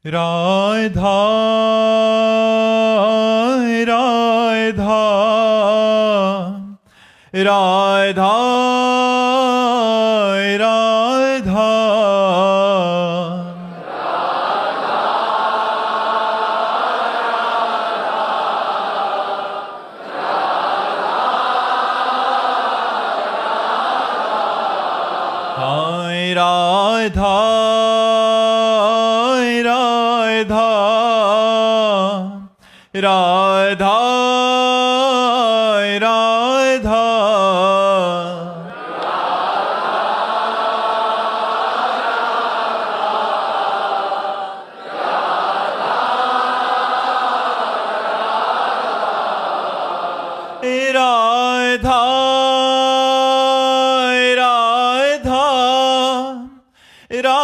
राधा राधा राधा राधा हाय राधा राधा राधा राधा राधा राधा राधा राधा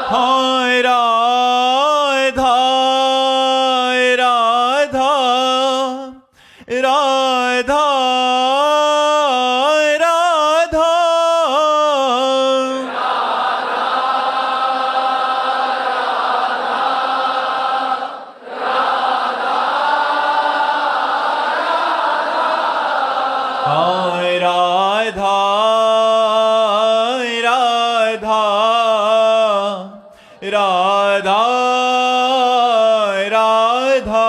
हाय राधा राधा राधा राधा हाय राधा राधा राधा राधा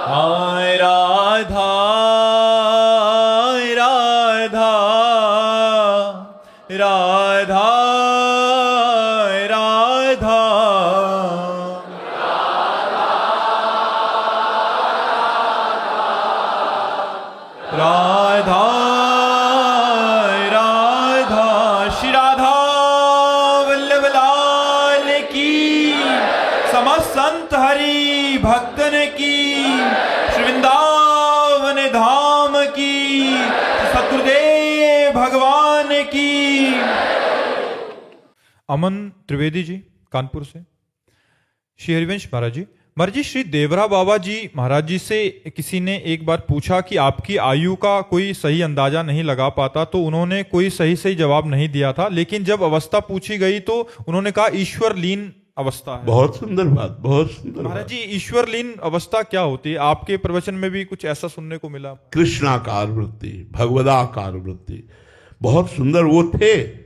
हाय राधा राधा राधा राधा राधा राधा श्री राधा वल्लभ लाल की, समस्त संत हरि भक्तन की, श्री वृंदावन धाम की, सतगुरुदेव भगवान की। अमन त्रिवेदी जी कानपुर से। श्री हरिवंश महाराज जी श्री देवरा बाबा जी महाराज जी से किसी ने एक बार पूछा कि आपकी आयु का कोई सही अंदाजा नहीं लगा पाता, तो उन्होंने कोई सही जवाब नहीं दिया था, लेकिन जब अवस्था पूछी गई तो उन्होंने कहा ईश्वर लीन अवस्था है। बहुत सुंदर बात, बहुत सुंदर महाराज जी ईश्वर लीन अवस्था क्या होती है? आपके प्रवचन में भी कुछ ऐसा सुनने को मिला। कृष्णाकार वृत्ति, भगवदाकार वृत्ति, बहुत सुंदर वो थे।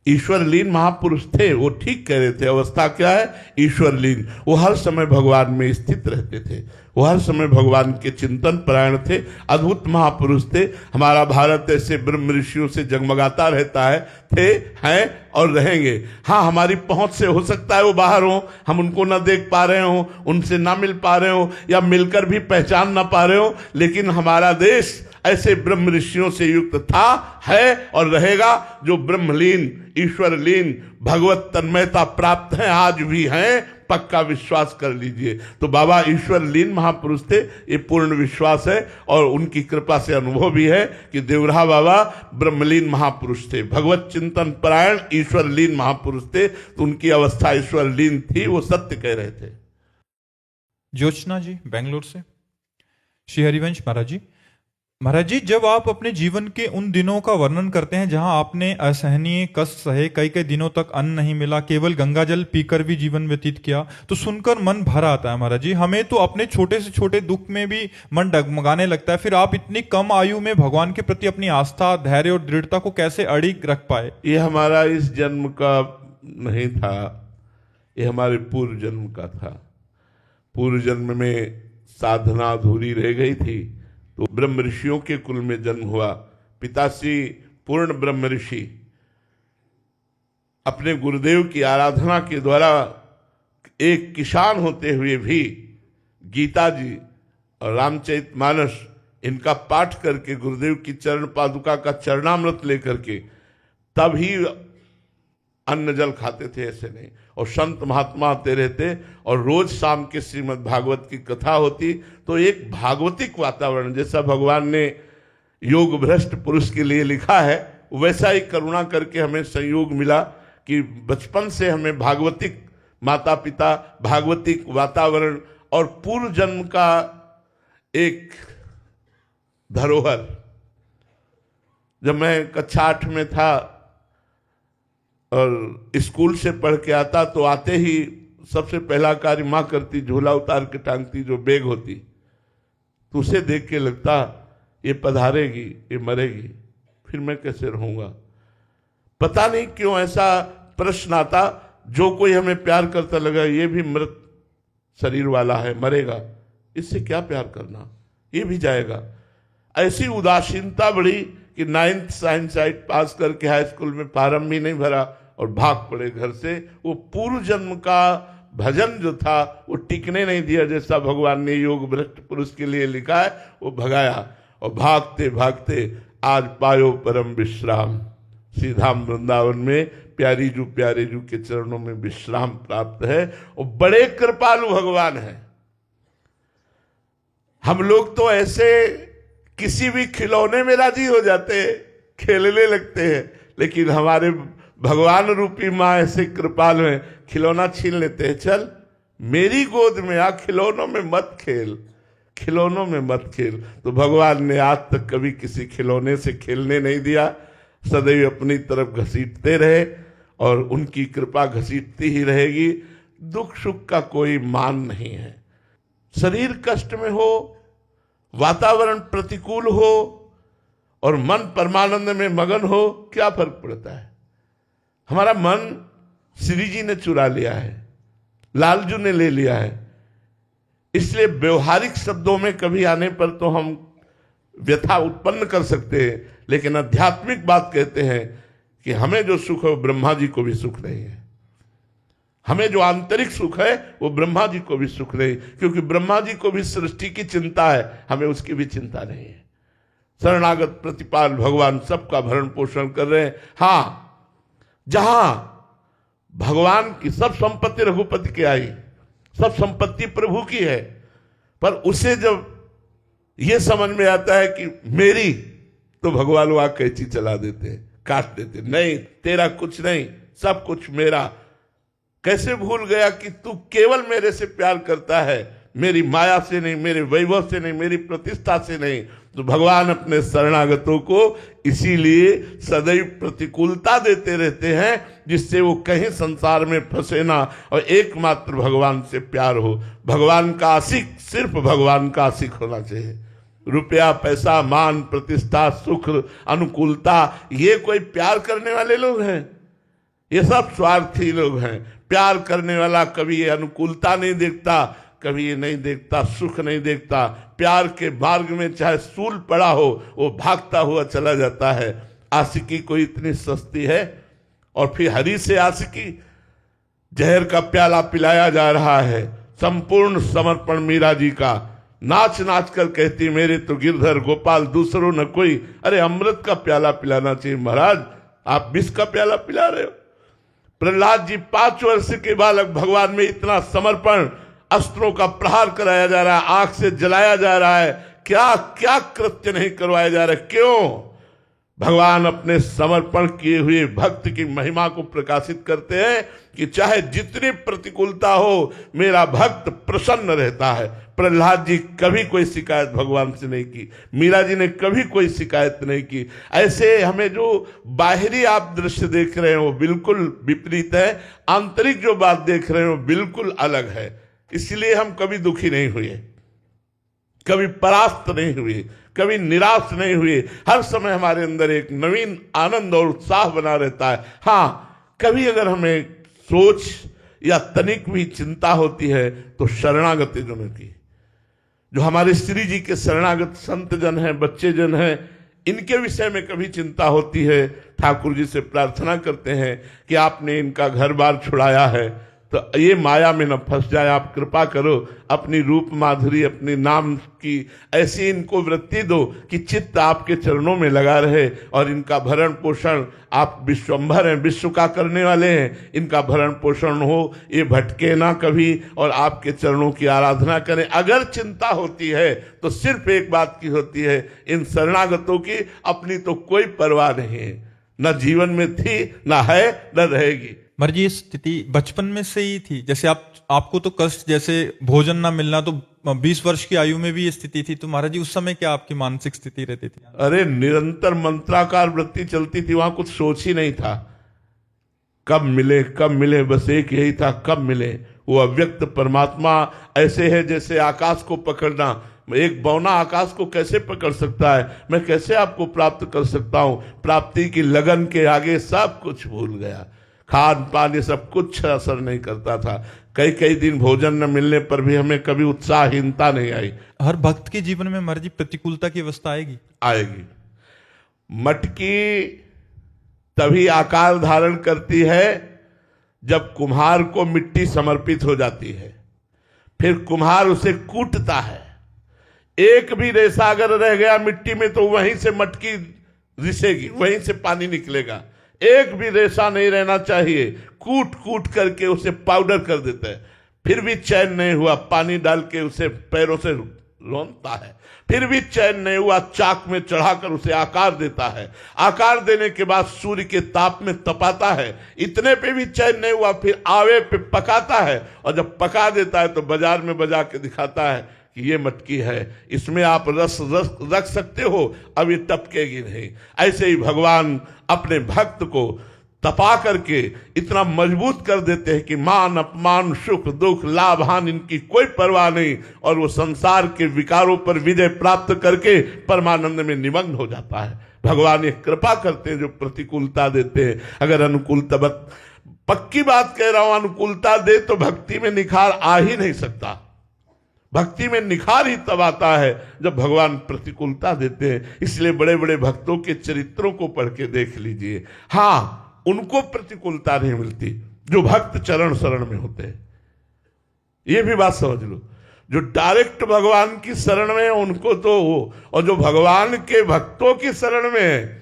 ईश्वरलीन महापुरुष थे, वो ठीक कह रहे थे। अवस्था क्या है? ईश्वरलीन। वो हर समय भगवान में स्थित रहते थे, वो हर समय भगवान के चिंतन परायण थे, अद्भुत महापुरुष थे। हमारा भारत ऐसे ब्रह्म ऋषियों से जगमगाता रहता है, थे, हैं और रहेंगे। हाँ, हमारी पहुंच से हो सकता है वो बाहर हो, हम उनको ना देख पा रहे हो, उनसे ना मिल पा रहे हो, या मिलकर भी पहचान ना पा रहे हो, लेकिन हमारा देश ऐसे ब्रह्म ऋषियों से युक्त था, है और रहेगा, जो ब्रह्मलीन, ईश्वरलीन, भगवत तन्मयता प्राप्त हैं, आज भी हैं, पक्का विश्वास कर लीजिए। तो बाबा ईश्वरलीन महापुरुष थे, ये पूर्ण विश्वास है, और उनकी कृपा से अनुभव भी है कि देवरा बाबा ब्रह्मलीन महापुरुष थे, भगवत चिंतन परायण ईश्वरलीन महापुरुष थे। तो उनकी अवस्था ईश्वरलीन थी, वो सत्य कह रहे थे। ज्योत्सना जी बेंगलोर से। श्री हरिवंश महाराज जी जब आप अपने जीवन के उन दिनों का वर्णन करते हैं जहां आपने असहनीय कष्ट सहे, कई दिनों तक अन्न नहीं मिला, केवल गंगा जल पीकर भी जीवन व्यतीत किया, तो सुनकर मन भर आता है महाराज जी। हमें तो अपने छोटे से छोटे दुख में भी मन डगमगाने लगता है। फिर आप इतनी कम आयु में भगवान के प्रति अपनी आस्था, धैर्य और दृढ़ता को कैसे अड़िग रख पाए? ये हमारा इस जन्म का नहीं था, ये हमारे पूर्व जन्म का था। पूर्व जन्म में साधना अधूरी रह गई थी, तो ब्रह्म ऋषियों के कुल में जन्म हुआ। पिताश्री पूर्ण ब्रह्म ऋषि अपने गुरुदेव की आराधना के द्वारा एक किसान होते हुए भी गीता जी और रामचरितमानस इनका पाठ करके, गुरुदेव की चरण पादुका का चरणामृत लेकर के, तभी अन्न जल खाते थे, ऐसे नहीं। और संत महात्मा आते रहते और रोज शाम के श्रीमद् भागवत की कथा होती, तो एक भागवतिक वातावरण, जैसा भगवान ने योग भ्रष्ट पुरुष के लिए लिखा है, वैसा ही करुणा करके हमें संयोग मिला कि बचपन से हमें भागवतिक माता पिता, भागवतिक वातावरण और पूर्व जन्म का एक धरोहर। जब मैं कक्षा 8 में था और स्कूल से पढ़ के आता, तो आते ही सबसे पहला कार्य माँ करती, झोला उतार के टांगती, जो बैग होती, तो उसे देख के लगता ये पधारेगी, ये मरेगी, फिर मैं कैसे रहूंगा। पता नहीं क्यों ऐसा प्रश्न आता। जो कोई हमें प्यार करता लगा ये भी मृत शरीर वाला है, मरेगा, इससे क्या प्यार करना, ये भी जाएगा। ऐसी उदासीनता बढ़ी कि 9th साइंस साइट पास करके हाई स्कूल में फार्म भी नहीं भरा और भाग पड़े घर से। वो पूर्व जन्म का भजन जो था वो टिकने नहीं दिया, जैसा भगवान ने योग भ्रष्ट पुरुष के लिए लिखा है, वो भगाया। और भागते भागते आज पायो परम विश्राम, श्रीधाम वृंदावन में प्यारी जू के चरणों में विश्राम प्राप्त है। और बड़े कृपालु भगवान है। हम लोग तो ऐसे किसी भी खिलौने में राजी हो जाते हैं, खेलने लगते हैं, लेकिन हमारे भगवान रूपी माँ ऐसे कृपालु हैं, खिलौना छीन लेते हैं, चल मेरी गोद में आ, खिलौनों में मत खेल, खिलौनों में मत खेल। तो भगवान ने आज तक कभी किसी खिलौने से खेलने नहीं दिया, सदैव अपनी तरफ घसीटते रहे और उनकी कृपा घसीटती ही रहेगी। दुख सुख का कोई मान नहीं है। शरीर कष्ट में हो, वातावरण प्रतिकूल हो और मन परमानंद में मगन हो, क्या फर्क पड़ता है। हमारा मन श्री जी ने चुरा लिया है, लालजू ने ले लिया है। इसलिए व्यवहारिक शब्दों में कभी आने पर तो हम व्यथा उत्पन्न कर सकते हैं, लेकिन आध्यात्मिक बात कहते हैं कि हमें जो सुख है वो ब्रह्मा जी को भी सुख नहीं है। हमें जो आंतरिक सुख है वो ब्रह्मा जी को भी सुख नहीं, क्योंकि ब्रह्मा जी को भी सृष्टि की चिंता है, हमें उसकी भी चिंता नहीं है। शरणागत प्रतिपाल भगवान सबका भरण पोषण कर रहे हैं। हाँ, जहां भगवान की सब संपत्ति रघुपति की आई, सब संपत्ति प्रभु की है, पर उसे जब यह समझ में आता है कि मेरी, तो भगवान वहां कैंची चला देते हैं, काट देते, नहीं तेरा कुछ नहीं, सब कुछ मेरा। कैसे भूल गया कि तू केवल मेरे से प्यार करता है, मेरी माया से नहीं, मेरे वैभव से नहीं, मेरी प्रतिष्ठा से नहीं। तो भगवान अपने शरणागतों को इसीलिए सदैव प्रतिकूलता देते रहते हैं, जिससे वो कहीं संसार में फंसे ना और एकमात्र भगवान से प्यार हो। भगवान का आशिक सिर्फ भगवान का आशिक होना चाहिए। रुपया, पैसा, मान, प्रतिष्ठा, सुख, अनुकूलता, ये कोई प्यार करने वाले लोग हैं? ये सब स्वार्थी लोग हैं। प्यार करने वाला कभी ये अनुकूलता नहीं देखता, कभी ये नहीं देखता, सुख नहीं देखता। प्यार के मार्ग में चाहे सूल पड़ा हो, वो भागता हुआ चला जाता है। आशिकी कोई इतनी सस्ती है? और फिर हरि से आशिकी, जहर का प्याला पिलाया जा रहा है। संपूर्ण समर्पण मीरा जी का, नाच नाच कर कहती मेरे तो गिरधर गोपाल दूसरों न कोई। अरे अमृत का प्याला पिलाना चाहिए महाराज, आप विष का प्याला पिला रहे हो। प्रहलाद जी 5 वर्ष के बालक, भगवान में इतना समर्पण, अस्त्रों का प्रहार कराया जा रहा है, आंख से जलाया जा रहा है, क्या क्या कृत्य नहीं करवाया जा रहा है। क्यों? भगवान अपने समर्पण किए हुए भक्त की महिमा को प्रकाशित करते हैं कि चाहे जितनी प्रतिकूलता हो, मेरा भक्त प्रसन्न रहता है। प्रहलाद जी कभी कोई शिकायत भगवान से नहीं की, मीरा जी ने कभी कोई शिकायत नहीं की। ऐसे हमें जो बाहरी आप दृश्य देख रहे हैं वो बिल्कुल विपरीत है, आंतरिक जो बात देख रहे हैं वो बिल्कुल अलग है। इसलिए हम कभी दुखी नहीं हुए, कभी परास्त नहीं हुए, कभी निराश नहीं हुए। हर समय हमारे अंदर एक नवीन आनंद और उत्साह बना रहता है। हाँ, कभी अगर हमें सोच या तनिक भी चिंता होती है तो शरणागत जनों की, जो हमारे श्री जी के शरणागत संत जन हैं, बच्चे जन हैं, इनके विषय में कभी चिंता होती है। ठाकुर जी से प्रार्थना करते हैं कि आपने इनका घर बार छुड़ाया है, तो ये माया में न फंस जाए। आप कृपा करो, अपनी रूप माधुरी, अपने नाम की ऐसी इनको वृत्ति दो कि चित्त आपके चरणों में लगा रहे, और इनका भरण पोषण, आप विश्वंभर हैं, विश्व का करने वाले हैं, इनका भरण पोषण हो, ये भटके ना कभी, और आपके चरणों की आराधना करें। अगर चिंता होती है तो सिर्फ एक बात की होती है, इन शरणागतों की अपनी तो कोई परवाह नहीं है, न जीवन में थी, न है, न रहेगी। महाराज जी ये स्थिति बचपन में से ही थी, जैसे आपको तो कष्ट, जैसे भोजन ना मिलना, तो 20 वर्ष की आयु में भी ये स्थिति थी, तो महाराज जी उस समय क्या आपकी मानसिक स्थिति रहती थी? अरे निरंतर मंत्राकार वृत्ति चलती थी, वहां कुछ सोच ही नहीं था, कब मिले कब मिले, बस एक यही था, कब मिले। वो अव्यक्त परमात्मा ऐसे है जैसे आकाश को पकड़ना। एक बौना आकाश को कैसे पकड़ सकता है? मैं कैसे आपको प्राप्त कर सकता हूं? प्राप्ति की लगन के आगे सब कुछ भूल गया, खान पान ये सब कुछ असर नहीं करता था। कई कई दिन भोजन न मिलने पर भी हमें कभी उत्साहहीनता नहीं आई। हर भक्त के जीवन में महाराज जी प्रतिकूलता की अवस्था आएगी। आएगी। मटकी तभी आकार धारण करती है जब कुम्हार को मिट्टी समर्पित हो जाती है, फिर कुम्हार उसे कूटता है। एक भी रेशा अगर रह गया मिट्टी में तो वहीं से मटकी रिसेगी, वहीं से पानी निकलेगा। एक भी रेशा नहीं रहना चाहिए। कूट कूट करके उसे पाउडर कर देता है, फिर भी चैन नहीं हुआ, पानी डाल के उसे पैरों से रौंदता है, फिर भी चैन नहीं हुआ, चाक में चढ़ाकर उसे आकार देता है। आकार देने के बाद सूर्य के ताप में तपाता है, इतने पे भी चैन नहीं हुआ, फिर आवे पे पकाता है, और जब पका देता है तो बाजार में बजा के दिखाता है कि ये मटकी है, इसमें आप रस रख सकते हो, अब ये टपकेगी नहीं। ऐसे ही भगवान अपने भक्त को तपा करके इतना मजबूत कर देते हैं कि मान अपमान सुख दुख लाभ हानि इनकी कोई परवाह नहीं, और वो संसार के विकारों पर विजय प्राप्त करके परमानंद में निमग्न हो जाता है। भगवान एक कृपा करते हैं जो प्रतिकूलता देते हैं। अगर अनुकूलता, पक्की बात कह रहा हूं, अनुकूलता दे तो भक्ति में निखार आ ही नहीं सकता। भक्ति में निखार ही तब आता है जब भगवान प्रतिकूलता देते हैं। इसलिए बड़े बड़े भक्तों के चरित्रों को पढ़ के देख लीजिए। हाँ, उनको प्रतिकूलता नहीं मिलती जो भक्त चरण शरण में होते हैं। ये भी बात समझ लो, जो डायरेक्ट भगवान की शरण में है उनको तो वो, और जो भगवान के भक्तों की शरण में है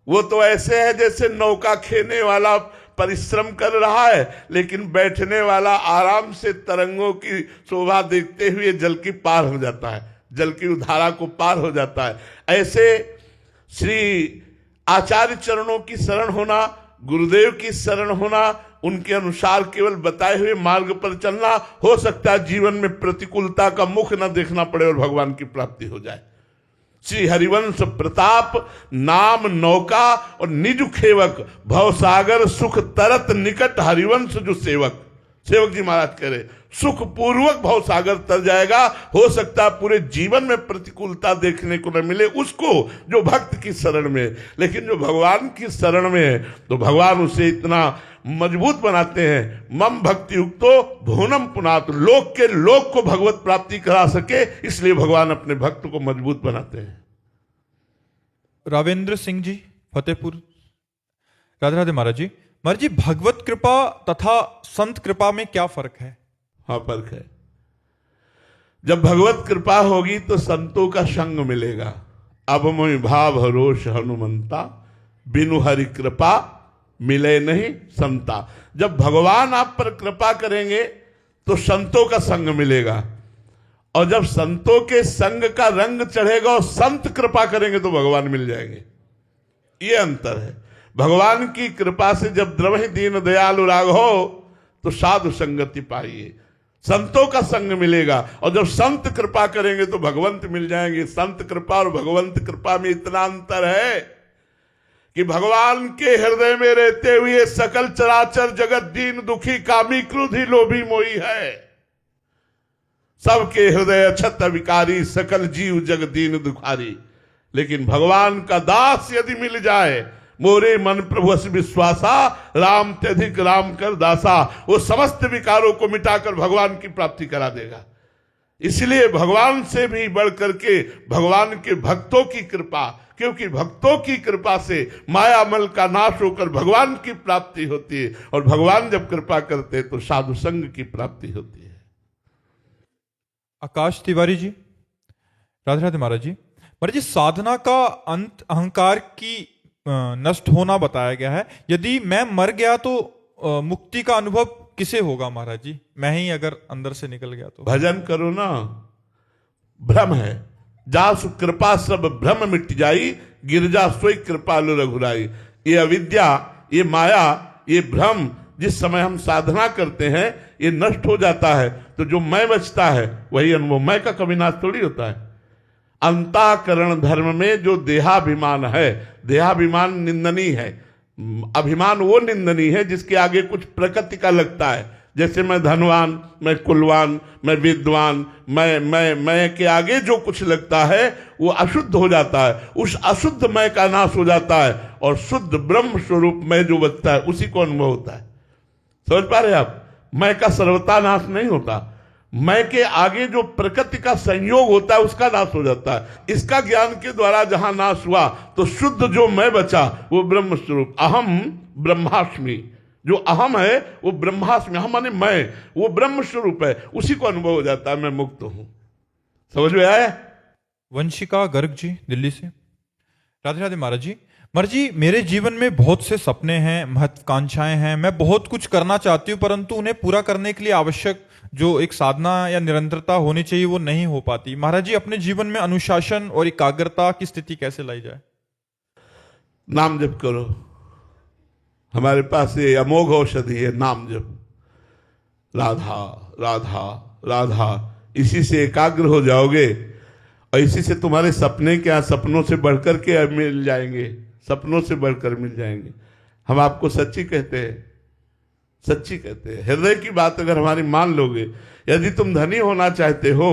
वो तो ऐसे है जैसे नौका खेने वाला परिश्रम कर रहा है, लेकिन बैठने वाला आराम से तरंगों की शोभा देखते हुए जल की पार हो जाता है, जल की धारा को पार हो जाता है। ऐसे श्री आचार्य चरणों की शरण होना, गुरुदेव की शरण होना, उनके अनुसार केवल बताए हुए मार्ग पर चलना, हो सकता है जीवन में प्रतिकूलता का मुख न देखना पड़े और भगवान की प्राप्ति हो जाए। श्री हरिवंश प्रताप नाम नौका और निज खेवक, भवसागर सुख तरत निकट हरिवंश जो सेवक। सेवक जी महाराज कह रहे सुख पूर्वक भवसागर तर जाएगा। हो सकता है पूरे जीवन में प्रतिकूलता देखने को न मिले उसको जो भक्त की शरण में है, लेकिन जो भगवान की शरण में है तो भगवान उसे इतना मजबूत बनाते हैं। मम भक्ति युक्तो भुवनम पुनात, लोक के लोक को भगवत प्राप्ति करा सके, इसलिए भगवान अपने भक्त को मजबूत बनाते हैं। रावेंद्र सिंह जी फतेहपुर, राधे राधे महाराज जी। महाराज जी, भगवत कृपा तथा संत कृपा में क्या फर्क है? हाँ, फर्क है। जब भगवत कृपा होगी तो संतों का संग मिलेगा। अब मोहि भाव रोष हनुमंता, बिनु हरि कृपा मिले नहीं संता। जब भगवान आप पर कृपा करेंगे तो संतों का संग मिलेगा, और जब संतों के संग का रंग चढ़ेगा और संत कृपा करेंगे तो भगवान मिल जाएंगे। ये अंतर है। भगवान की कृपा से जब द्रवहि दीन दयालु राघो तो साधु संगति पाइए, संतों का संग मिलेगा, और जब संत कृपा करेंगे तो भगवंत मिल जाएंगे। संत कृपा और भगवंत कृपा में इतना अंतर है कि भगवान के हृदय में रहते हुए सकल चराचर जगत दीन दुखी कामी क्रोधी लोभी मोही है। सबके हृदय अछत विकारी, सकल जीव जग दीन दुखारी। लेकिन भगवान का दास यदि मिल जाए, मोरे मन प्रभु अस विश्वासा, राम त्यधिक राम कर दासा, वो समस्त विकारों को मिटाकर भगवान की प्राप्ति करा देगा। इसलिए भगवान से भी बढ़ करके भगवान के भक्तों की कृपा, क्योंकि भक्तों की कृपा से मायामल का नाश होकर भगवान की प्राप्ति होती है, और भगवान जब कृपा करते हैं तो साधु संग की प्राप्ति होती है। आकाश तिवारी जी, राधे राधे महाराज जी। महाराज जी, साधना का अंत अहंकार की नष्ट होना बताया गया है। यदि मैं मर गया तो मुक्ति का अनुभव किसे होगा महाराज जी? मैं ही अगर अंदर से निकल गया तो? भजन करो ना, भ्रम है। जासु कृपा सब भ्रम मिट जाई, गिरजा सोई कृपालु रघुराई। ये अविद्या, ये माया, ये भ्रम जिस समय हम साधना करते हैं ये नष्ट हो जाता है, तो जो मैं बचता है वही अनुभव। मैं का कभी नाश थोड़ी होता है। अंताकरण धर्म में जो देहाभिमान है, देहाभिमान निंदनीय है। अभिमान वो निंदनीय है जिसके आगे कुछ प्रकृति का लगता है। जैसे मैं धनवान, मैं कुलवान, मैं विद्वान, मैं के आगे जो कुछ लगता है वो अशुद्ध हो जाता है। उस अशुद्ध मैं का नाश हो जाता है और शुद्ध ब्रह्म स्वरूप मैं जो बचता है उसी को अनुभव होता है। समझ पा रहे आप? मैं का सर्वथा नाश नहीं होता। मैं के आगे जो प्रकृति का संयोग होता है उसका नाश हो जाता है। इसका ज्ञान के द्वारा जहां नाश हुआ तो शुद्ध जो मैं बचा वो ब्रह्म स्वरूप, अहम ब्रह्मास्मि। जो अहम है वो ब्रह्मास्मि, अहम माने मैं, वो ब्रह्म स्वरूप है, उसी को अनुभव हो जाता है, मैं मुक्त हूं। समझ में आया? वंशिका गर्ग जी, दिल्ली से। राधे राधे महाराज जी। महाराज जी, मेरे जीवन में बहुत से सपने हैं, महत्वाकांक्षाएं हैं, मैं बहुत कुछ करना चाहती हूँ, परंतु उन्हें पूरा करने के लिए आवश्यक जो एक साधना या निरंतरता होनी चाहिए वो नहीं हो पाती। महाराज जी, अपने जीवन में अनुशासन और एकाग्रता की स्थिति कैसे लाई जाए? नाम जप करो। हमारे पास ये अमोघ औषधि है, नाम जप। राधा राधा राधा, इसी से एकाग्र हो जाओगे और इसी से तुम्हारे सपने क्या, सपनों से बढ़कर के मिल जाएंगे, सपनों से बढ़कर मिल जाएंगे। हम आपको सच्ची कहते हैं, सच्ची कहते हैं। हृदय की बात अगर हमारी मान लोगे, यदि तुम धनी होना चाहते हो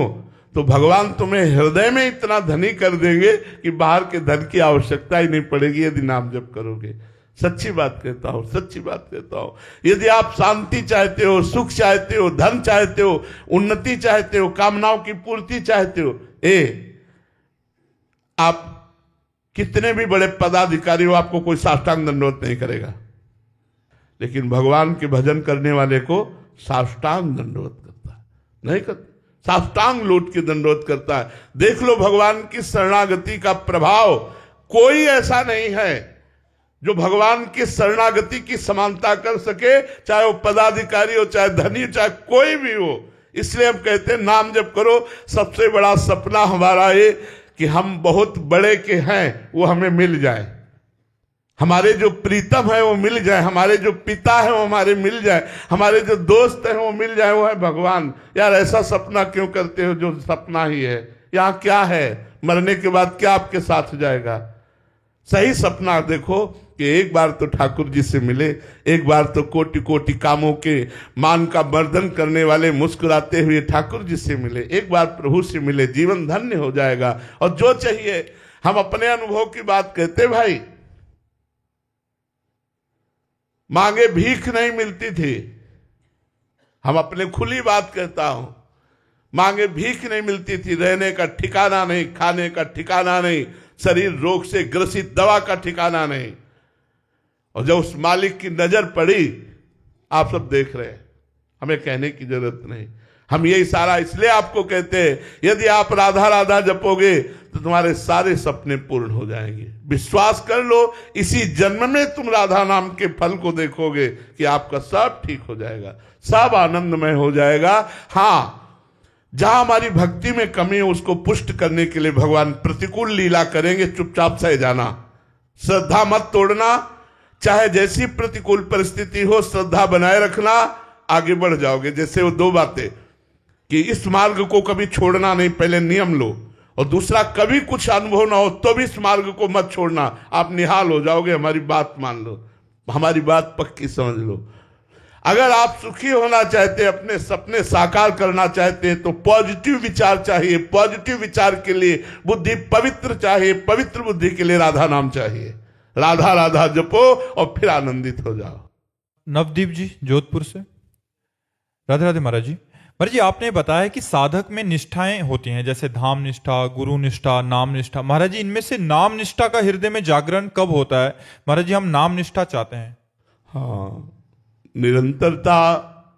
तो भगवान तुम्हें हृदय में इतना धनी कर देंगे कि बाहर के धन की आवश्यकता ही नहीं पड़ेगी यदि नाम जप करोगे। सच्ची बात कहता हूं, सच्ची बात कहता हूं। यदि आप शांति चाहते हो, सुख चाहते हो, धन चाहते हो, उन्नति चाहते हो, कामनाओं की पूर्ति चाहते हो, आप कितने भी बड़े पदाधिकारी हो, आपको कोई साष्टांग दंडवत नहीं करेगा, लेकिन भगवान के भजन करने वाले को साष्टांग दंडवत करता है, नहीं करता, साष्टांग लौट के दंडवत करता है। देख लो भगवान की शरणागति का प्रभाव। कोई ऐसा नहीं है जो भगवान की शरणागति की समानता कर सके, चाहे वो पदाधिकारी हो, चाहे धनी, चाहे कोई भी हो। इसलिए हम कहते हैं नाम जप करो। सबसे बड़ा सपना हमारा ये कि हम बहुत बड़े के हैं, वो हमें मिल जाए, हमारे जो प्रीतम है वो मिल जाए, हमारे जो पिता है वो हमारे मिल जाए, हमारे जो दोस्त है वो मिल जाए, वो है भगवान। यार ऐसा सपना क्यों करते हो जो सपना ही है? यहाँ क्या है? मरने के बाद क्या आपके साथ जाएगा? सही सपना देखो कि एक बार तो ठाकुर जी से मिले, एक बार तो कोटि कोटि कामों के मान का मर्दन करने वाले मुस्कुराते हुए ठाकुर जी से मिले, एक बार प्रभु से मिले, जीवन धन्य हो जाएगा। और जो चाहिए, हम अपने अनुभव की बात कहते भाई, मांगे भीख नहीं मिलती थी। हम अपने खुली बात कहता हूं, मांगे भीख नहीं मिलती थी, रहने का ठिकाना नहीं, खाने का ठिकाना नहीं, शरीर रोग से ग्रसित, दवा का ठिकाना नहीं। और जब उस मालिक की नजर पड़ी, आप सब देख रहे हैं, हमें कहने की जरूरत नहीं। हम ये इशारा इसलिए आपको कहते हैं, यदि आप राधा राधा जपोगे तो तुम्हारे सारे सपने पूर्ण हो जाएंगे। विश्वास कर लो, इसी जन्म में तुम राधा नाम के फल को देखोगे कि आपका सब ठीक हो जाएगा, सब आनंदमय हो जाएगा। हाँ, जहां हमारी भक्ति में कमी है उसको पुष्ट करने के लिए भगवान प्रतिकूल लीला करेंगे, चुपचाप सह जाना, श्रद्धा मत तोड़ना। चाहे जैसी प्रतिकूल परिस्थिति हो, श्रद्धा बनाए रखना, आगे बढ़ जाओगे। जैसे वो दो बातें कि इस मार्ग को कभी छोड़ना नहीं, पहले नियम लो, और दूसरा कभी कुछ अनुभव ना हो तो भी इस मार्ग को मत छोड़ना, आप निहाल हो जाओगे। हमारी बात मान लो, हमारी बात पक्की समझ लो। अगर आप सुखी होना चाहते हैं, अपने सपने साकार करना चाहते हैं, तो पॉजिटिव विचार चाहिए। पॉजिटिव विचार के लिए बुद्धि पवित्र चाहिए, पवित्र बुद्धि के लिए राधा नाम चाहिए। राधा राधा जपो और फिर आनंदित हो जाओ। नवदीप जी, जोधपुर से। राधे राधे महाराज जी। महाराज जी आपने बताया कि साधक में निष्ठाएं होती हैं, जैसे धाम निष्ठा, गुरु निष्ठा, नाम निष्ठा। महाराज जी इनमें से नाम निष्ठा का हृदय में जागरण कब होता है? महाराज जी हम नाम निष्ठा चाहते हैं। हाँ, निरंतरता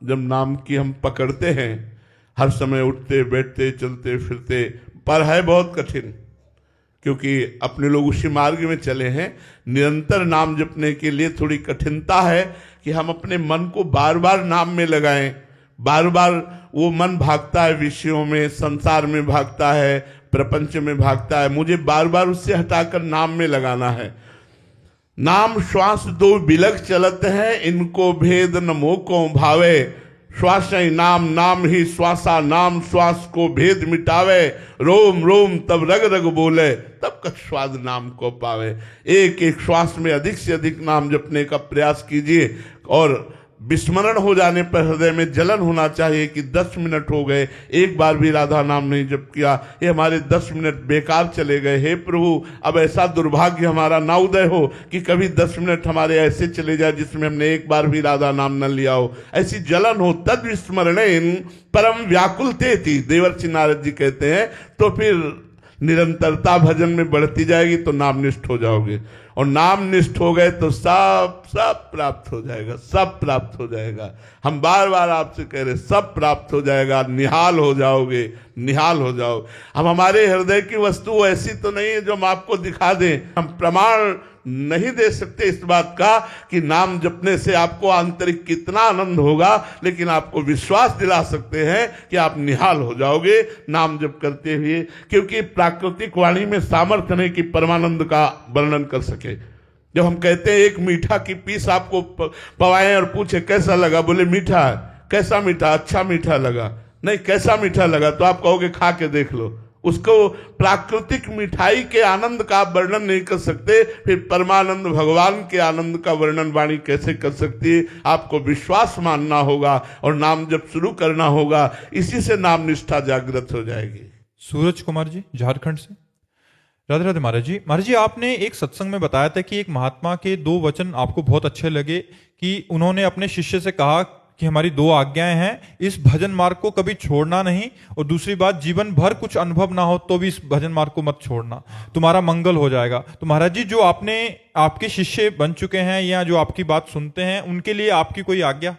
जब नाम की हम पकड़ते हैं, हर समय उठते बैठते चलते फिरते, पर है बहुत कठिन, क्योंकि अपने लोग उसी मार्ग में चले हैं। निरंतर नाम जपने के लिए थोड़ी कठिनता है कि हम अपने मन को बार बार नाम में लगाएं। बार बार वो मन भागता है, विषयों में, संसार में भागता है, प्रपंच में भागता है। मुझे बार बार उससे हटाकर नाम में लगाना है। नाम श्वास दो बिलग चलत है, इनको भेद न मोको भावे। श्वास ही नाम, नाम ही श्वासा, नाम श्वास को भेद मिटावे। रोम रोम तब रग रग बोले, तब का स्वाद नाम को पावे। एक एक श्वास में अधिक से अधिक नाम जपने का प्रयास कीजिए, और विस्मरण हो जाने पर हृदय में जलन होना चाहिए कि 10 मिनट हो गए, एक बार भी राधा नाम नहीं जप किया, ये हमारे 10 मिनट बेकार चले गए। हे प्रभु, अब ऐसा दुर्भाग्य हमारा ना उदय हो कि कभी 10 मिनट हमारे ऐसे चले जाए जिसमें हमने एक बार भी राधा नाम न लिया हो। ऐसी जलन हो। तद विस्मरणेन परम व्याकुलते थी, देवर्षि नारद जी कहते हैं। तो फिर निरंतरता भजन में बढ़ती जाएगी तो नामनिष्ठ हो जाओगे, और नामनिष्ठ हो गए तो सब प्राप्त हो जाएगा, सब प्राप्त हो जाएगा। हम बार बार आपसे कह रहे, सब प्राप्त हो जाएगा, निहाल हो जाओगे, निहाल हो जाओ। हम हमारे हृदय की वस्तु ऐसी तो नहीं है जो हम आपको दिखा दें। हम प्रमाण नहीं दे सकते इस बात का कि नाम जपने से आपको आंतरिक कितना आनंद होगा, लेकिन आपको विश्वास दिला सकते हैं कि आप निहाल हो जाओगे नाम जप करते हुए, क्योंकि प्राकृतिक वाणी में सामर्थ्य नहीं कि परमानंद का वर्णन कर सके। जब हम कहते हैं एक मीठा की पीस आपको पवाएं और पूछे कैसा लगा, बोले मीठा है। कैसा मीठा? अच्छा मीठा लगा। नहीं, कैसा मीठा लगा? तो आप कहोगे खा के देख लो। उसको प्राकृतिक मिठाई के आनंद का आप वर्णन नहीं कर सकते, फिर परमानंद भगवान के आनंद का वर्णन वाणी कैसे कर सकती है? आपको विश्वास मानना होगा और नाम जब शुरू करना होगा, इसी से नाम निष्ठा जागृत हो जाएगी। सूरज कुमार जी झारखंड से। राधे राधे महाराज जी। महाराज जी आपने एक सत्संग में बताया था कि एक महात्मा के 2 वचन आपको बहुत अच्छे लगे, कि उन्होंने अपने शिष्य से कहा कि हमारी 2 आज्ञाएं हैं, इस भजन मार्ग को कभी छोड़ना नहीं, और दूसरी बात, जीवन भर कुछ अनुभव ना हो तो भी इस भजन मार्ग को मत छोड़ना, तुम्हारा मंगल हो जाएगा। तो महाराज जी जो आपने आपके शिष्य बन चुके हैं या जो आपकी बात सुनते हैं, उनके लिए आपकी कोई आज्ञा?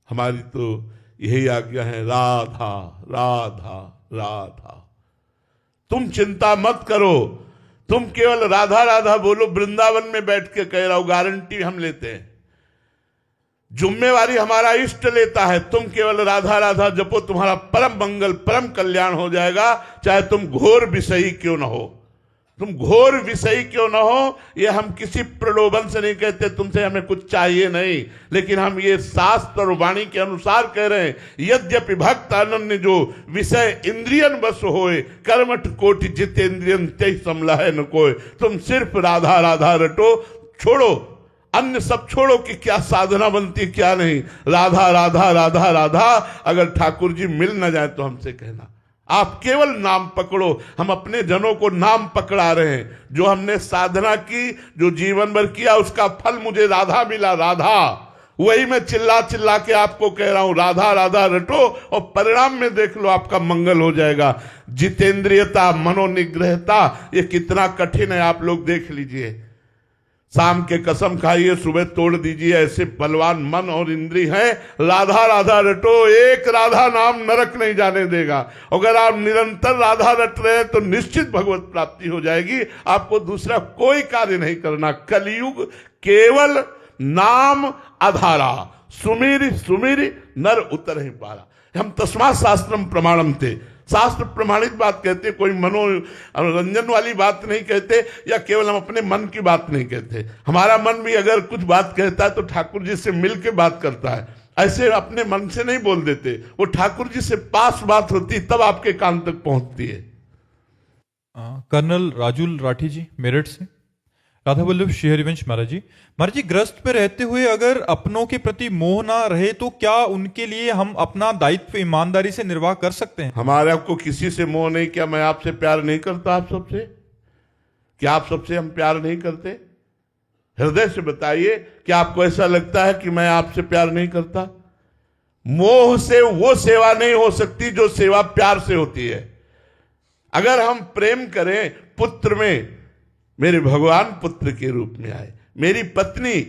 हमारी तो यही आज्ञा है, राधा राधा राधा। तुम चिंता मत करो, तुम केवल राधा राधा बोलो। वृंदावन में बैठ के कह रहा हूं, गारंटी हम लेते हैं, जिम्मेवारी हमारा इष्ट लेता है। तुम केवल राधा राधा जपो, तुम्हारा परम मंगल परम कल्याण हो जाएगा, चाहे तुम घोर विषयी क्यों ना हो। तुम घोर विषयी क्यों ना हो, ये हम किसी प्रलोभन से नहीं कहते तुमसे हमें कुछ चाहिए नहीं, लेकिन हम ये शास्त्र और वाणी के अनुसार कह रहे हैं। यद्यपि भक्त अनन्य जो विषय इंद्रियन बस होए, कर्मठ कोटि जितेंद्रियन तेहि समलहै न कोय। तुम सिर्फ राधा राधा रटो, छोड़ो अन्य सब, छोड़ो कि क्या साधना बनती क्या नहीं। राधा राधा राधा राधा। अगर ठाकुर जी मिल न जाए तो हमसे कहना, आप केवल नाम पकड़ो। हम अपने जनों को नाम पकड़ा रहे हैं। जो हमने साधना की, जो जीवन भर किया, उसका फल मुझे राधा मिला, राधा। वही मैं चिल्ला चिल्ला के आपको कह रहा हूं, राधा राधा रटो, और परिणाम में देख लो आपका मंगल हो जाएगा। जितेंद्रियता, मनोनिग्रहता, ये कितना कठिन है आप लोग देख लीजिए। शाम के कसम खाइए, सुबह तोड़ दीजिए, ऐसे बलवान मन और इंद्री हैं। राधा राधा रटो, एक राधा नाम नरक नहीं जाने देगा। अगर आप निरंतर राधा रट रहे हैं तो निश्चित भगवत प्राप्ति हो जाएगी। आपको दूसरा कोई कार्य नहीं करना। कलयुग केवल नाम आधारा, सुमिर सुमिर नर उतर ही पारा। हम तस्मात् शास्त्रम प्रमाणम थे, शास्त्र प्रमाणित बात कहते, कोई मनोरंजन वाली बात नहीं कहते, या केवल हम अपने मन की बात नहीं कहते। हमारा मन भी अगर कुछ बात कहता है तो ठाकुर जी से मिल के बात करता है, ऐसे अपने मन से नहीं बोल देते। वो ठाकुर जी से पास बात होती तब आपके कान तक पहुंचती है। कर्नल राजुल राठी जी मेरठ से। राधा वल्लभ श्री हरिवंश महाराज जी। महाराज जी ग्रस्त पे रहते हुए अगर अपनों के प्रति मोह ना रहे तो क्या उनके लिए हम अपना दायित्व ईमानदारी से निर्वाह कर सकते हैं? हमारे आपको किसी से मोह नहीं। क्या मैं आपसे प्यार नहीं करता? आप सबसे, क्या आप सबसे हम प्यार नहीं करते? हृदय से बताइए, क्या आपको ऐसा लगता है कि मैं आपसे प्यार नहीं करता? मोह से वो सेवा नहीं हो सकती जो सेवा प्यार से होती है। अगर हम प्रेम करें पुत्र में, मेरे भगवान पुत्र के रूप में आए, मेरी पत्नी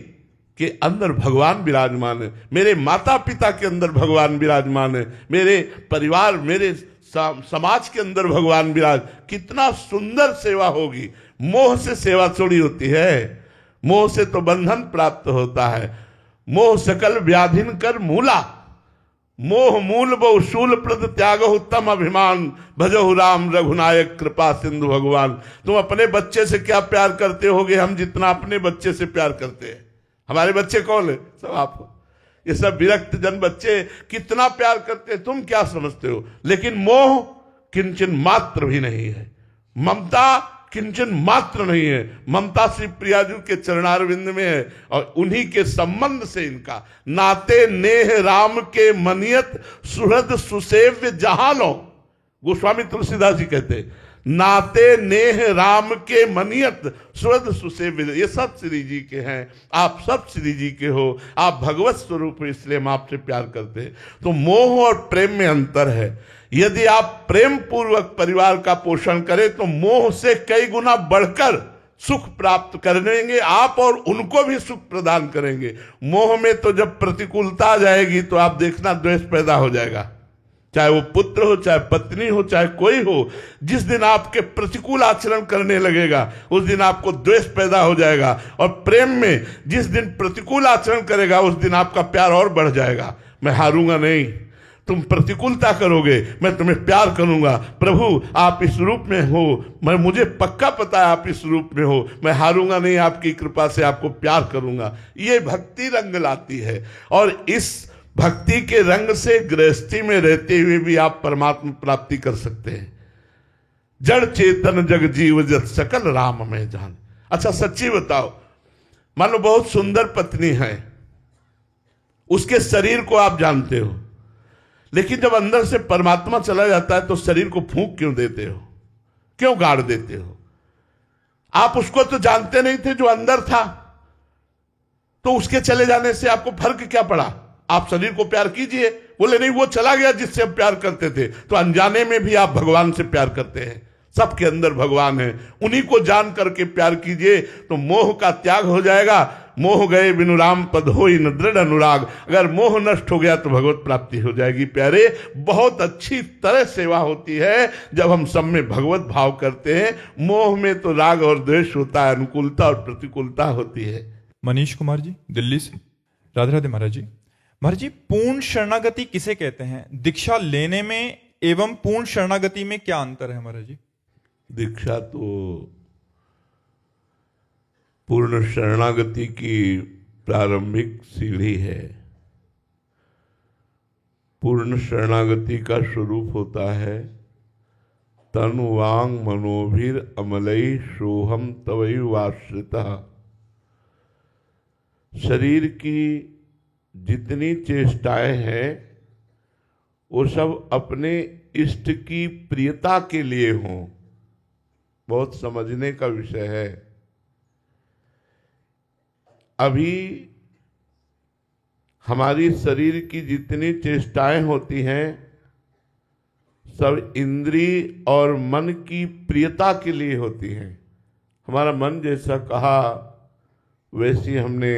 के अंदर भगवान विराजमान है, मेरे माता पिता के अंदर भगवान विराजमान है, मेरे परिवार, मेरे समाज के अंदर भगवान विराज, कितना सुंदर सेवा होगी। मोह से सेवा थोड़ी होती है, मोह से तो बंधन प्राप्त होता है। मोह सकल व्याधिन कर मूला, मोह मूल बहु शूल प्रद त्याग उत्तम अभिमान, भजहु राम रघुनायक कृपा सिंधु भगवान। तुम अपने बच्चे से क्या प्यार करते होगे हम जितना अपने बच्चे से प्यार करते हैं। हमारे बच्चे कौन है? सब आप। ये सब विरक्त जन बच्चे कितना प्यार करते हैं तुम क्या समझते हो। लेकिन मोह किंचन मात्र भी नहीं है, ममता किंचन मात्र नहीं है। ममता श्री प्रियाजू के चरणारविंद में है और उन्हीं के संबंध से इनका नाते नेह राम के मनियत सुहृद सुसेव्य जहां लो। गोस्वामी तुलसीदास जी कहते हैं नाते नेह राम के मनियत सुहृद सुसेव्य, ये सब श्री जी के हैं, आप सब श्री जी के हो, आप भगवत स्वरूप हो, इसलिए हम आपसे प्यार करते हैं। तो मोह और प्रेम में अंतर है। यदि आप प्रेम पूर्वक परिवार का पोषण करें तो मोह से कई गुना बढ़कर सुख प्राप्त करेंगे आप और उनको भी सुख प्रदान करेंगे। मोह में तो जब प्रतिकूलता आ जाएगी तो आप देखना द्वेष पैदा हो जाएगा, चाहे वो पुत्र हो, चाहे पत्नी हो, चाहे कोई हो। जिस दिन आपके प्रतिकूल आचरण करने लगेगा उस दिन आपको द्वेष पैदा हो जाएगा। और प्रेम में जिस दिन प्रतिकूल आचरण करेगा उस दिन आपका प्यार और बढ़ जाएगा। मैं हारूंगा नहीं, तुम प्रतिकूलता करोगे, मैं तुम्हें प्यार करूंगा। प्रभु आप इस रूप में हो, मुझे पक्का पता है आप इस रूप में हो, मैं हारूंगा नहीं, आपकी कृपा से आपको प्यार करूंगा। ये भक्ति रंग लाती है और इस भक्ति के रंग से गृहस्थी में रहते हुए भी आप परमात्मा प्राप्ति कर सकते हैं। जड़ चेतन जग जीव जत सकल राम में जान। अच्छा सच्ची बताओ, मान लो बहुत सुंदर पत्नी है, उसके शरीर को आप जानते हो, लेकिन जब अंदर से परमात्मा चला जाता है तो शरीर को फूंक क्यों देते हो, क्यों गाड़ देते हो? आप उसको तो जानते नहीं थे जो अंदर था, तो उसके चले जाने से आपको फर्क क्या पड़ा? आप शरीर को प्यार कीजिए। बोले नहीं, वो चला गया जिससे हम प्यार करते थे। तो अनजाने में भी आप भगवान से प्यार करते हैं। सबके अंदर भगवान है, उन्हीं को जान करके प्यार कीजिए तो मोह का त्याग हो जाएगा। मोह गए बिनु राम पद होई न दृढ़ अनुराग। अगर मोह नष्ट हो गया तो भगवत प्राप्ति हो जाएगी। प्यारे, बहुत अच्छी तरह सेवा होती है जब हम सब में भगवत भाव करते हैं। मोह में तो राग और द्वेष होता है, अनुकूलता और प्रतिकूलता होती है। मनीष कुमार जी दिल्ली से, राधे राधे महाराज जी। महाराज जी, पूर्ण शरणागति किसे कहते हैं? दीक्षा लेने में एवं पूर्ण शरणागति में क्या अंतर है महाराज जी? दीक्षा तो पूर्ण शरणागति की प्रारंभिक सीढ़ी है। पूर्ण शरणागति का स्वरूप होता है तनु वांग मनोभिर अमलई सोहम तवैव आश्रितः। शरीर की जितनी चेष्टाएं हैं वो सब अपने इष्ट की प्रियता के लिए हों। बहुत समझने का विषय है। अभी हमारी शरीर की जितनी चेष्टाएं होती हैं सब इंद्रिय और मन की प्रियता के लिए होती हैं। हमारा मन जैसा कहा वैसी हमने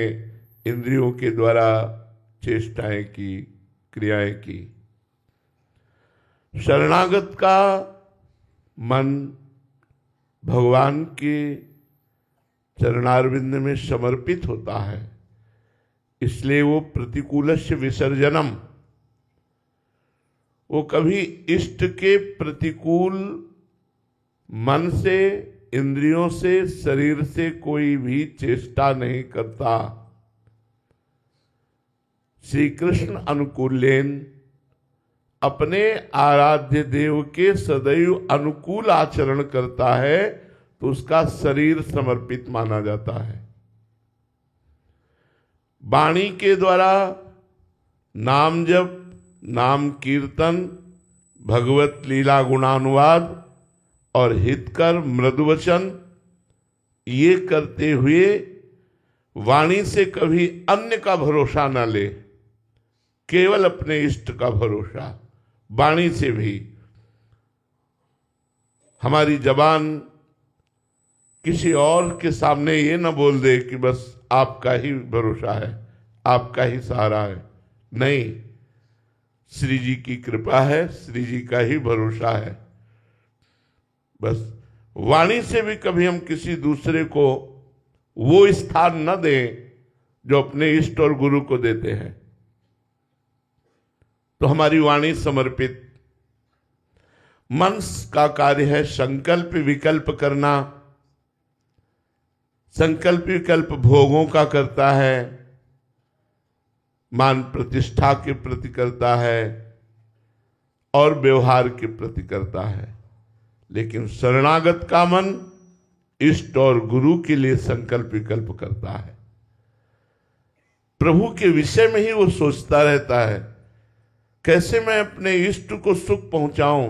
इंद्रियों के द्वारा चेष्टाएं की, क्रियाएं की। शरणागत का मन भगवान के चरणारविंद में समर्पित होता है, इसलिए वो प्रतिकूलस्य विसर्जनम, वो कभी इष्ट के प्रतिकूल मन से, इंद्रियों से, शरीर से कोई भी चेष्टा नहीं करता। श्री कृष्ण अनुकूलेन अपने आराध्य देव के सदैव अनुकूल आचरण करता है तो उसका शरीर समर्पित माना जाता है। वाणी के द्वारा नाम जप, नाम कीर्तन, भगवत लीला गुणानुवाद और हितकर मृदुवचन ये करते हुए वाणी से कभी अन्य का भरोसा न ले, केवल अपने इष्ट का भरोसा। वाणी से भी हमारी जबान किसी और के सामने ये न बोल दे कि बस आपका ही भरोसा है, आपका ही सहारा है। नहीं, श्री जी की कृपा है, श्री जी का ही भरोसा है। बस वाणी से भी कभी हम किसी दूसरे को वो स्थान न दें जो अपने इष्ट और गुरु को देते हैं। तो हमारी वाणी समर्पित। मन का कार्य है संकल्प विकल्प करना। संकल्प विकल्प भोगों का करता है, मान प्रतिष्ठा के प्रति करता है और व्यवहार के प्रति करता है। लेकिन शरणागत का मन इष्ट और गुरु के लिए संकल्प विकल्प करता है। प्रभु के विषय में ही वो सोचता रहता है, कैसे मैं अपने इष्ट को सुख पहुंचाऊं,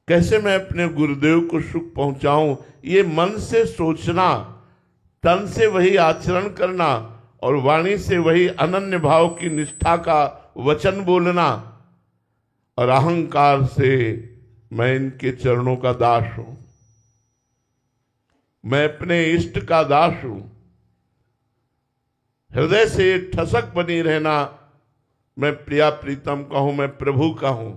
कैसे मैं अपने गुरुदेव को सुख पहुंचाऊं। ये मन से सोचना, तन से वही आचरण करना और वाणी से वही अनन्य भाव की निष्ठा का वचन बोलना और अहंकार से मैं इनके चरणों का दास हूं, मैं अपने इष्ट का दास हूं, हृदय से एक ठसक बनी रहना, मैं प्रिया प्रीतम का हूं, मैं प्रभु का हूं।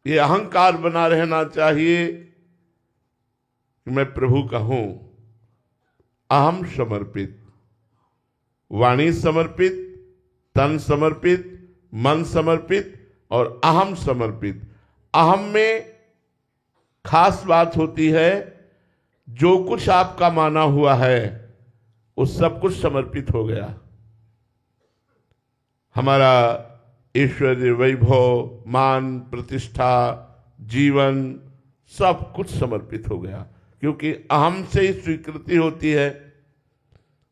ये अहंकार बना रहना चाहिए कि मैं प्रभु का हूं। अहम समर्पित, वाणी समर्पित, तन समर्पित, मन समर्पित और अहम समर्पित। अहम में खास बात होती है, जो कुछ आपका माना हुआ है वो सब कुछ समर्पित हो गया। हमारा ऐश्वर्य, वैभव, मान, प्रतिष्ठा, जीवन सब कुछ समर्पित हो गया, क्योंकि अहम से ही स्वीकृति होती है।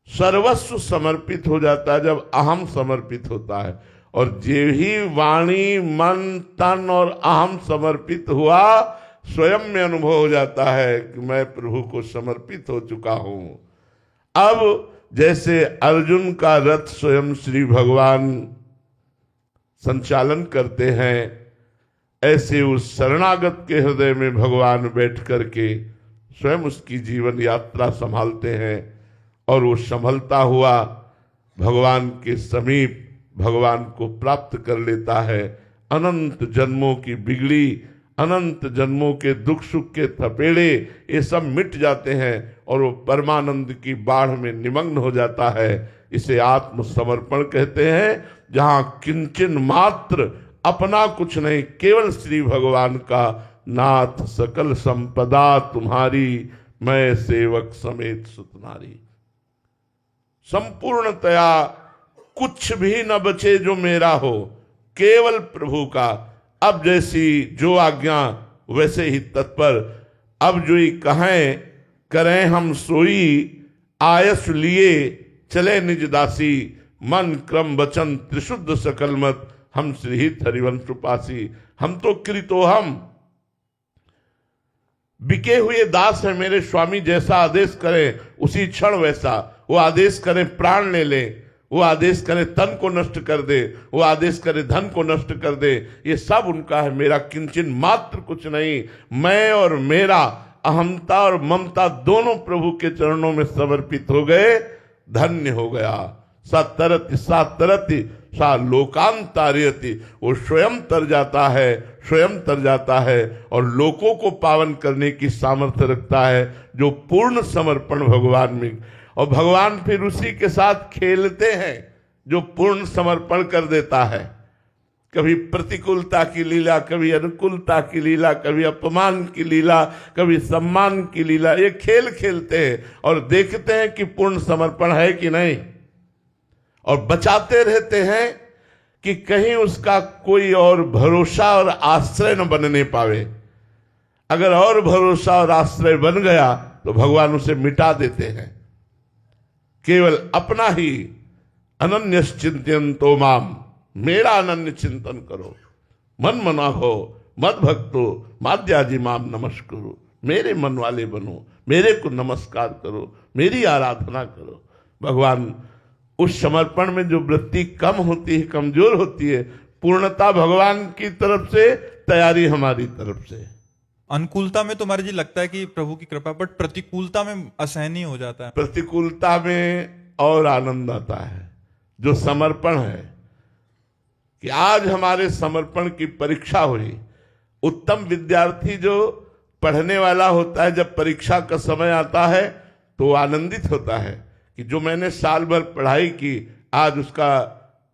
सर्वस्व समर्पित हो जाता है जब अहम समर्पित होता है। और जे ही वाणी, मन, तन और अहम समर्पित हुआ, स्वयं में अनुभव हो जाता है कि मैं प्रभु को समर्पित हो चुका हूं। अब जैसे अर्जुन का रथ स्वयं श्री भगवान संचालन करते हैं, ऐसे उस शरणागत के हृदय में भगवान बैठ करके स्वयं उसकी जीवन यात्रा संभालते हैं और वो संभलता हुआ भगवान के समीप भगवान को प्राप्त कर लेता है। अनंत जन्मों की बिगड़ी, अनंत जन्मों के दुख सुख के थपेड़े ये सब मिट जाते हैं और वो परमानंद की बाढ़ में निमग्न हो जाता है। इसे आत्मसमर्पण कहते हैं, जहां किंचन मात्र अपना कुछ नहीं, केवल श्री भगवान का, नाथ सकल संपदा तुम्हारी, मैं सेवक समेत सुतनारी। संपूर्णतया कुछ भी न बचे जो मेरा हो, केवल प्रभु का। अब जैसी जो आज्ञा वैसे ही तत्पर। अब जो ही कहें करें हम सोई, आयस लिए चले निज दासी, मन क्रम वचन त्रिशुद्ध सकल मत, हम श्रीहित हरिवंश उपासी। हम तो कृतोहम, बिके हुए दास है मेरे स्वामी, जैसा आदेश करें उसी क्षण वैसा। वो आदेश करें प्राण ले ले, वो आदेश करे तन को नष्ट कर दे, वो आदेश करे धन को नष्ट कर दे, ये सब उनका है, मेरा किंचन मात्र कुछ नहीं। मैं और मेरा अहमता और ममता दोनों प्रभु के चरणों में समर्पित हो गए, धन्य हो गया। सतरति सातरति सा लोकांतार्यति, वो स्वयं तर जाता है, स्वयं तर जाता है और लोकों को पावन करने की सामर्थ्य रखता है, जो पूर्ण समर्पण भगवान में। और भगवान फिर उसी के साथ खेलते हैं जो पूर्ण समर्पण कर देता है। कभी प्रतिकूलता की लीला, कभी अनुकूलता की लीला, कभी अपमान की लीला, कभी सम्मान की लीला, ये खेल खेलते हैं और देखते हैं कि पूर्ण समर्पण है कि नहीं, और बचाते रहते हैं कि कहीं उसका कोई और भरोसा और आश्रय न बनने पावे। अगर और भरोसा और आश्रय बन गया तो भगवान उसे मिटा देते हैं। केवल अपना ही अनन्य चिंतन तो माम, मेरा अनन्य चिंतन करो, मन मना हो मद भक्तो माध्याजी माम नमस्करो, मेरे मन वाले बनो, मेरे को नमस्कार करो, मेरी आराधना करो। भगवान उस समर्पण में जो वृत्ति कम होती है, कमजोर होती है, पूर्णता भगवान की तरफ से, तैयारी हमारी तरफ से। अनुकूलता में तो महाराज जी लगता है कि प्रभु की कृपा, बट प्रतिकूलता में असहनीय हो जाता है। प्रतिकूलता में और आनंद आता है, जो समर्पण है, कि आज हमारे समर्पण की परीक्षा हुई। उत्तम विद्यार्थी जो पढ़ने वाला होता है, जब परीक्षा का समय आता है तो आनंदित होता है कि जो मैंने साल भर पढ़ाई की आज उसका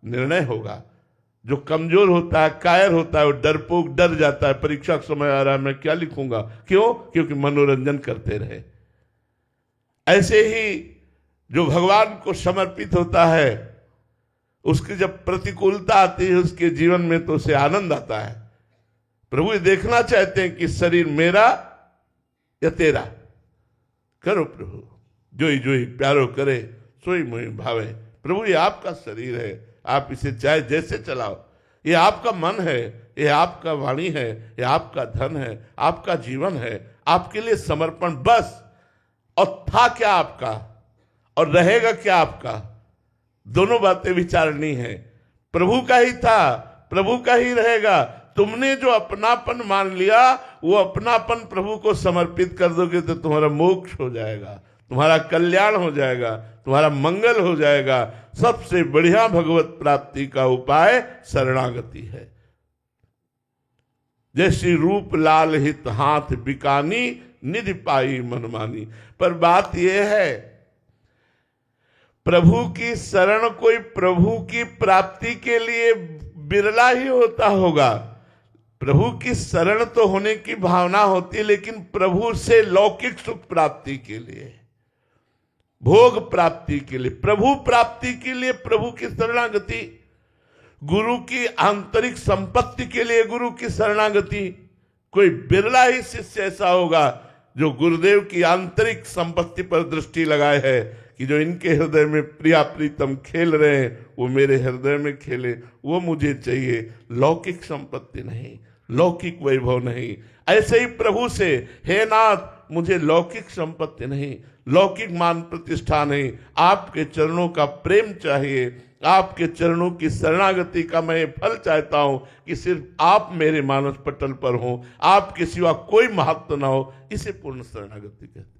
निर्णय होगा। जो कमजोर होता है, कायर होता है, वो डरपोक डर जाता है, परीक्षा का समय आ रहा है, मैं क्या लिखूंगा। क्यों? क्योंकि मनोरंजन करते रहे। ऐसे ही जो भगवान को समर्पित होता है, उसकी जब प्रतिकूलता आती है उसके जीवन में, तो उसे आनंद आता है। प्रभु ये देखना चाहते हैं कि शरीर मेरा या तेरा। करो प्रभु, जोई जोई प्यारो करे सोई मोई भावे। प्रभु ये आपका शरीर है, आप इसे चाहे जैसे चलाओ। ये आपका मन है, ये आपका वाणी है, ये आपका धन है, आपका जीवन है, आपके लिए समर्पण बस। और था क्या आपका और रहेगा क्या आपका, दोनों बातें विचारनी है। प्रभु का ही था, प्रभु का ही रहेगा। तुमने जो अपनापन मान लिया, वो अपनापन प्रभु को समर्पित कर दोगे तो तुम्हारा मोक्ष हो जाएगा, तुम्हारा कल्याण हो जाएगा, तुम्हारा मंगल हो जाएगा। सबसे बढ़िया भगवत प्राप्ति का उपाय शरणागति है। जैसी रूप लाल हित हाथ बिकानी, निधि पाई मनमानी। पर बात यह है, प्रभु की शरण कोई प्रभु की प्राप्ति के लिए बिरला ही होता होगा। प्रभु की शरण तो होने की भावना होती है, लेकिन प्रभु से लौकिक सुख प्राप्ति के लिए, भोग प्राप्ति के लिए, प्रभु प्राप्ति के लिए प्रभु की शरणागति, गुरु की आंतरिक संपत्ति के लिए गुरु की शरणागति। कोई बिरला ही शिष्य ऐसा होगा जो गुरुदेव की आंतरिक संपत्ति पर दृष्टि लगाए है कि जो इनके हृदय में प्रिया प्रीतम खेल रहे हैं वो मेरे हृदय में खेले, वो मुझे चाहिए, लौकिक संपत्ति नहीं, लौकिक वैभव नहीं। ऐसे ही प्रभु से, हे नाथ मुझे लौकिक संपत्ति नहीं, लौकिक मान प्रतिष्ठा नहीं, आपके चरणों का प्रेम चाहिए, आपके चरणों की शरणागति का मैं फल चाहता हूं कि सिर्फ आप मेरे मानस पटल पर हो, आपके सिवा कोई महत्व ना हो। इसे पूर्ण शरणागति कहते हैं।